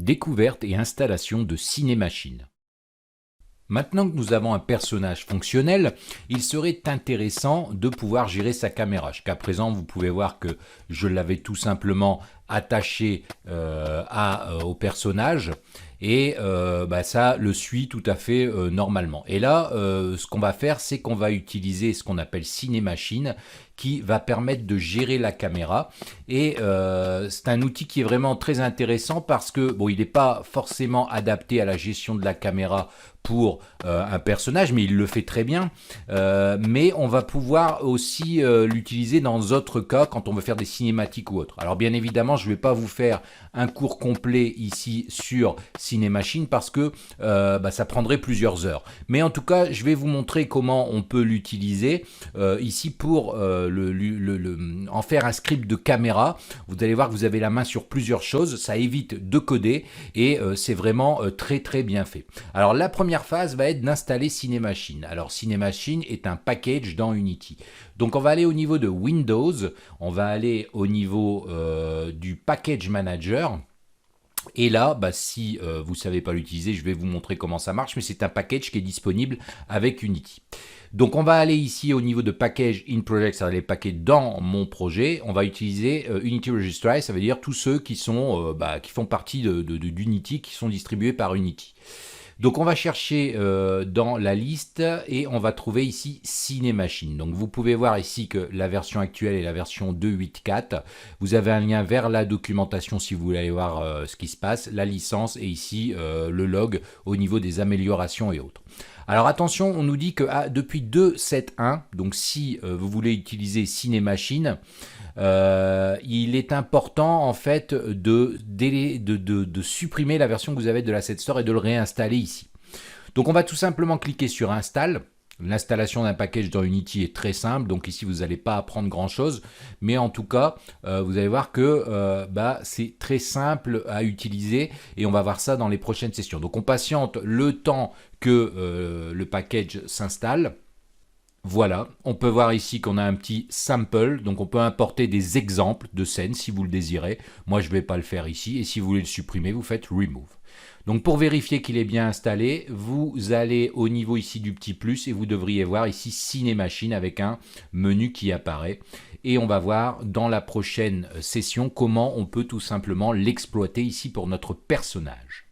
découverte et installation de Cinémachine. Maintenant que nous avons un personnage fonctionnel, il serait intéressant de pouvoir gérer sa caméra. Jusqu'à présent, vous pouvez voir que je l'avais tout simplement attaché au personnage et ça le suit tout à fait normalement. Et là, ce qu'on va faire, c'est qu'on va utiliser ce qu'on appelle Cinémachine qui va permettre de gérer la caméra. Et c'est un outil qui est vraiment très intéressant parce que, bon, il n'est pas forcément adapté à la gestion de la caméra pour un personnage, mais il le fait très bien. Mais on va pouvoir aussi l'utiliser dans d'autres cas quand on veut faire des cinématiques ou autres. Alors bien évidemment, je ne vais pas vous faire un cours complet ici sur Cinémachine parce que ça prendrait plusieurs heures. Mais en tout cas, je vais vous montrer comment on peut l'utiliser ici pour en faire un script de caméra. Vous allez voir que vous avez la main sur plusieurs choses, ça évite de coder et c'est vraiment très très bien fait. Alors la première phase va être d'installer Cinémachine. Alors Cinémachine est un package dans Unity. Donc on va aller au niveau de Windows, on va aller au niveau du Package Manager. Et là, si vous ne savez pas l'utiliser, je vais vous montrer comment ça marche, mais c'est un package qui est disponible avec Unity. Donc on va aller ici au niveau de Package in Project, ça va les paquets dans mon projet. On va utiliser Unity Registry, ça veut dire tous ceux qui sont qui font partie d'Unity, qui sont distribués par Unity. Donc on va chercher dans la liste et on va trouver ici Cinémachine. Donc vous pouvez voir ici que la version actuelle est la version 2.8.4. Vous avez un lien vers la documentation si vous voulez aller voir ce qui se passe, la licence et ici le log au niveau des améliorations et autres. Alors attention, on nous dit que depuis 2.7.1, donc si vous voulez utiliser Cinémachine, il est important en fait de supprimer la version que vous avez de l'Asset Store et de le réinstaller ici. Donc on va tout simplement cliquer sur Install. L'installation d'un package dans Unity est très simple, donc ici vous n'allez pas apprendre grand chose, mais en tout cas vous allez voir que c'est très simple à utiliser et on va voir ça dans les prochaines sessions. Donc on patiente le temps que le package s'installe. Voilà, on peut voir ici qu'on a un petit sample, donc on peut importer des exemples de scènes si vous le désirez. Moi je ne vais pas le faire ici, et si vous voulez le supprimer, vous faites Remove. Donc pour vérifier qu'il est bien installé, vous allez au niveau ici du petit plus et vous devriez voir ici Cinémachine avec un menu qui apparaît. Et on va voir dans la prochaine session comment on peut tout simplement l'exploiter ici pour notre personnage.